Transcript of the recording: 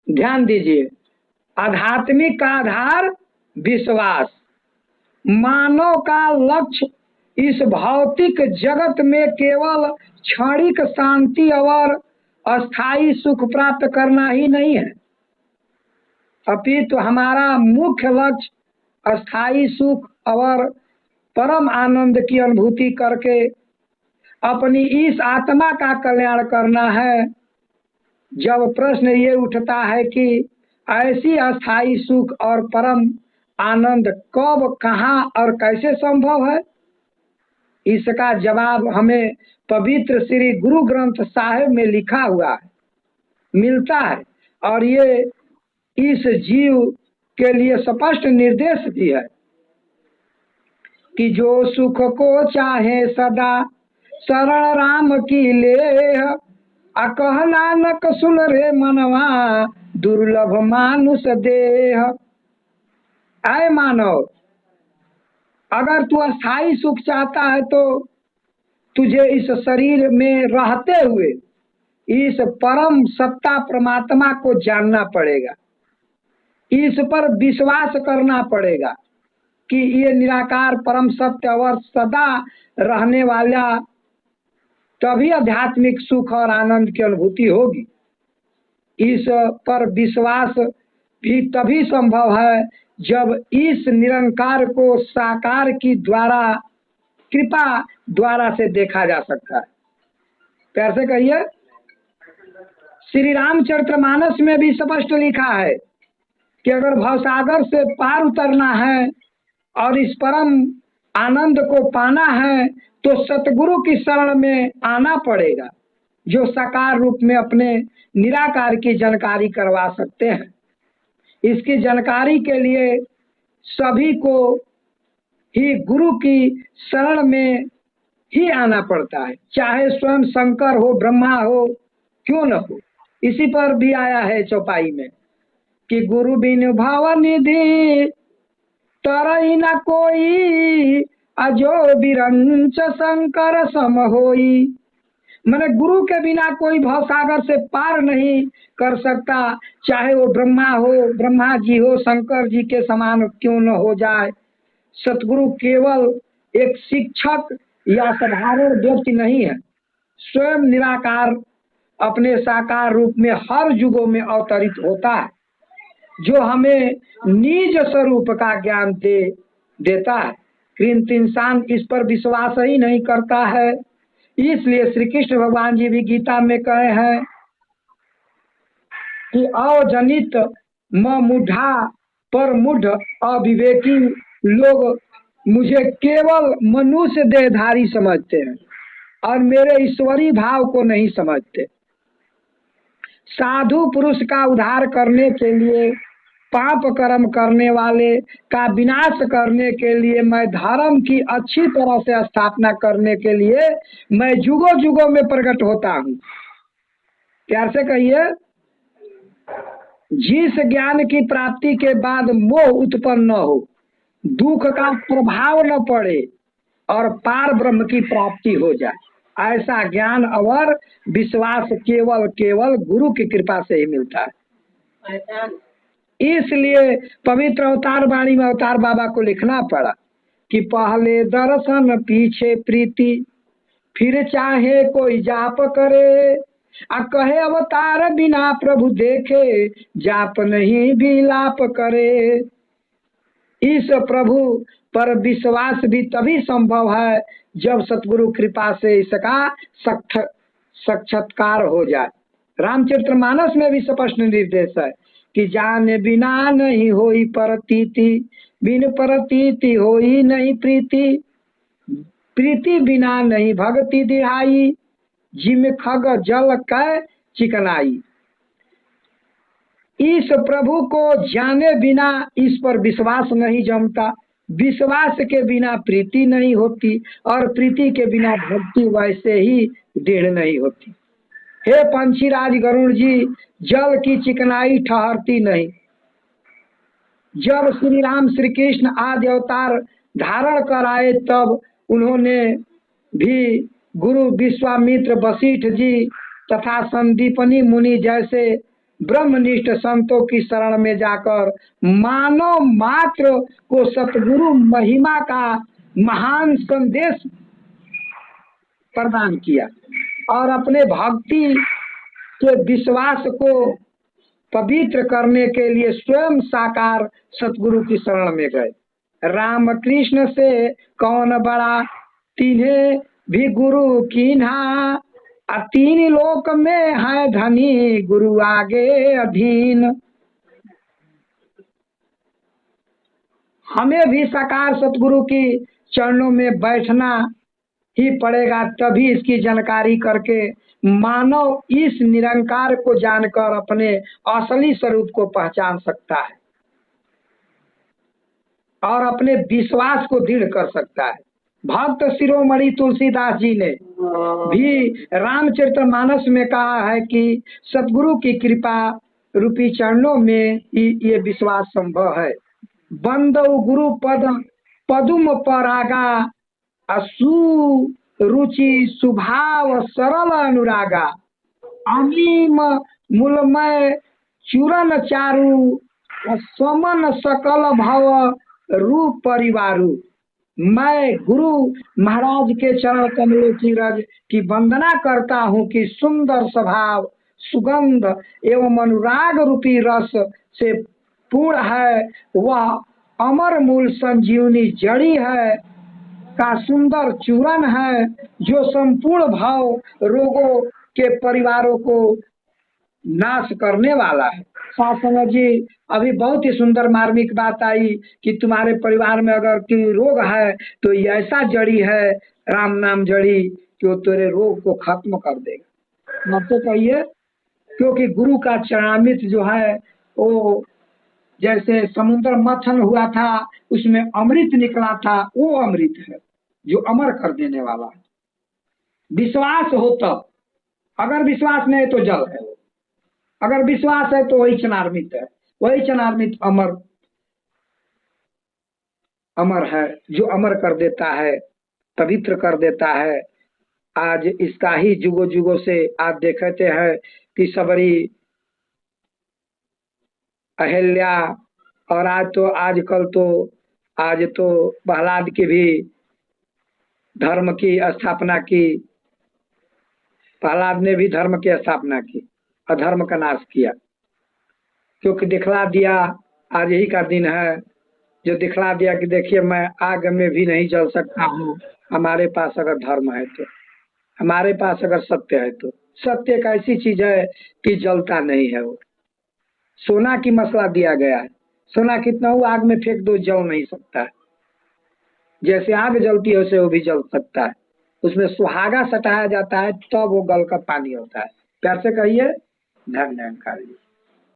ध्यान दीजिए, आध्यात्मिक का आधार विश्वास। मानव का लक्ष्य इस भौतिक जगत में केवल क्षणिक शांति और अस्थाई सुख प्राप्त करना ही नहीं है, अपितु हमारा मुख्य लक्ष्य अस्थाई सुख और परम आनंद की अनुभूति करके अपनी इस आत्मा का कल्याण करना है। जब प्रश्न ये उठता है कि ऐसी अस्थाई सुख और परम आनंद कब, कहाँ और कैसे संभव है, इसका जवाब हमें पवित्र श्री गुरु ग्रंथ साहिब में लिखा हुआ है, मिलता है। और ये इस जीव के लिए स्पष्ट निर्देश भी है कि जो सुख को चाहे सदा शरण राम की लेह, अकह नानक सुन रे मनवा दुर्लभ मानुष देह। आए मानव, अगर तू अस्थाई सुख चाहता है तो तुझे इस शरीर में रहते हुए इस परम सत्ता परमात्मा को जानना पड़ेगा, इस पर विश्वास करना पड़ेगा कि ये निराकार परम सत्य और सदा रहने वाला, तभी आध्यात्मिक सुख और आनंद की अनुभूति होगी। इस पर विश्वास भी तभी संभव है जब इस निरंकार को साकार की द्वारा, कृपा द्वारा से देखा जा सकता है। कैसे कहिए, श्री रामचरितमानस में भी स्पष्ट लिखा है कि अगर भवसागर से पार उतरना है और इस परम आनंद को पाना है तो सतगुरु की शरण में आना पड़ेगा, जो साकार रूप में अपने निराकार की जानकारी करवा सकते हैं। इसकी जानकारी के लिए सभी को ही गुरु की शरण में ही आना पड़ता है, चाहे स्वयं शंकर हो, ब्रह्मा हो, क्यों न हो। इसी पर भी आया है चौपाई में कि गुरु बिन भाव निधि तरई न कोई, अजो बिरंच शंकर सम होई। मैंने गुरु के बिना कोई भवसागर से पार नहीं कर सकता, चाहे वो ब्रह्मा हो, ब्रह्मा जी हो, शंकर जी के समान क्यों न हो जाए। सतगुरु केवल एक शिक्षक या साधारण व्यक्ति नहीं है, स्वयं निराकार अपने साकार रूप में हर युगों में अवतरित होता है, जो हमें निज स्वरूप का ज्ञान देता है। किंतु इंसान इस पर विश्वास ही नहीं करता है। इसलिए श्री कृष्ण भगवान जी भी गीता में कहे हैं कि अवजनित मूढ़ा पर मूढ़ अविवेकी लोग मुझे केवल मनुष्य देहधारी समझते हैं और मेरे ईश्वरी भाव को नहीं समझते। साधु पुरुष का उद्धार करने के लिए, पाप कर्म करने वाले का विनाश करने के लिए, मैं धर्म की अच्छी तरह से स्थापना करने के लिए मैं जुगों जुगों में प्रकट होता हूँ। प्यार से कहिए, जिस ज्ञान की प्राप्ति के बाद मोह उत्पन्न न हो, दुख का प्रभाव न पड़े और पार ब्रह्म की प्राप्ति हो जाए, ऐसा ज्ञान और विश्वास केवल केवल गुरु की कृपा से ही मिलता है। इसलिए पवित्र अवतार वाणी में अवतार बाबा को लिखना पड़ा कि पहले दर्शन पीछे प्रीति, फिर चाहे कोई जाप करे, आ कहे अवतार बिना प्रभु देखे, जाप नहीं भी लाप करे। इस प्रभु पर विश्वास भी तभी संभव है जब सतगुरु कृपा से इसका साक्षात्कार हो जाए। रामचरितमानस में भी स्पष्ट निर्देश है कि जाने बिना नहीं होई प्रतीति, बिन प्रतीति होई नहीं प्रीति, प्रीति बिना नहीं भक्ति दिहाई, जिम खग जल कै चिकनाई। इस प्रभु को जाने बिना इस पर विश्वास नहीं जमता, विश्वास के बिना प्रीति नहीं होती और प्रीति के बिना भक्ति वैसे ही दृढ़ नहीं होती। हे पंछीराज गरुड़ जी, जल की चिकनाई ठहरती नहीं। जब श्री राम श्री कृष्ण आदि अवतार धारण कर आए तब उन्होंने भी गुरु विश्वामित्र, वशिष्ठ जी तथा संदीपनी मुनि जैसे ब्रह्मनिष्ठ संतों की शरण में जाकर मानव मात्र को सतगुरु महिमा का महान संदेश प्रदान किया और अपने भक्ति के विश्वास को पवित्र करने के लिए स्वयं साकार सतगुरु की शरण में गए। रामकृष्ण से कौन बड़ा, तिन्हें भी गुरु कीन्हा, तीन लोक में है धनी, गुरु आगे अधीन। हमें भी साकार सतगुरु की चरणों में बैठना ही पड़ेगा, तभी इसकी जानकारी करके मानव इस निरंकार को जानकर अपने असली स्वरूप को पहचान सकता है और अपने विश्वास को दृढ़ कर सकता है। भक्त शिरोमणि तुलसीदास जी ने भी रामचरितमानस में कहा है कि सतगुरु की कृपा रूपी चरणों में ही ये विश्वास संभव है। बंदौ गुरु पद पदुम परागा, असु रुचि सुभाव सरल अनुरागा, अमीम मूलमय चूरन चारु, समन सकल भव रूप परिवारु। मैं गुरु महाराज के चरण कमलों की रज की वंदना करता हूँ कि सुंदर स्वभाव, सुगंध एवं अनुराग रूपी रस से पूर्ण है। वह अमर मूल संजीवनी जड़ी है का सुंदर चूरन है, जो संपूर्ण भाव रोगों के परिवारों को नाश करने वाला है। सासंग जी, अभी बहुत ही सुंदर मार्मिक बात आई कि तुम्हारे परिवार में अगर कोई रोग है तो ये ऐसा जड़ी है, राम नाम जड़ी, कि वो तेरे रोग को खत्म कर देगा। मत तो कहिए, क्योंकि गुरु का चरणामृत जो है वो जैसे समुद्र मंथन हुआ था, उसमें अमृत निकला था, वो अमृत है जो अमर कर देने वाला है। विश्वास हो तब, अगर विश्वास नहीं तो जल है, अगर विश्वास है तो वही चरणामृत है, वही चरणामृत अमर अमर है, जो अमर कर देता है, पवित्र कर देता है। आज इसका ही जुगो जुगो से आज देखते हैं कि सबरी अहिल्या, और आजकल तो आज तो प्रहलाद की भी धर्म की स्थापना की, प्रहलाद ने भी धर्म की स्थापना की, अधर्म का नाश किया, क्योंकि दिखला दिया। आज यही का दिन है जो दिखला दिया कि देखिए मैं आग में भी नहीं जल सकता हूँ, हमारे पास अगर धर्म है तो, हमारे पास अगर सत्य है तो। सत्य एक ऐसी चीज है कि जलता नहीं है। वो सोना की मसला दिया गया है, सोना कितना हो आग में फेंक दो, जल नहीं सकता है। जैसे आग जलती है वैसे वो भी जल सकता है। उसमें सुहागा सटाया जाता है तब वो गल का पानी होता है। प्यार से कहिए, धन्यवाद।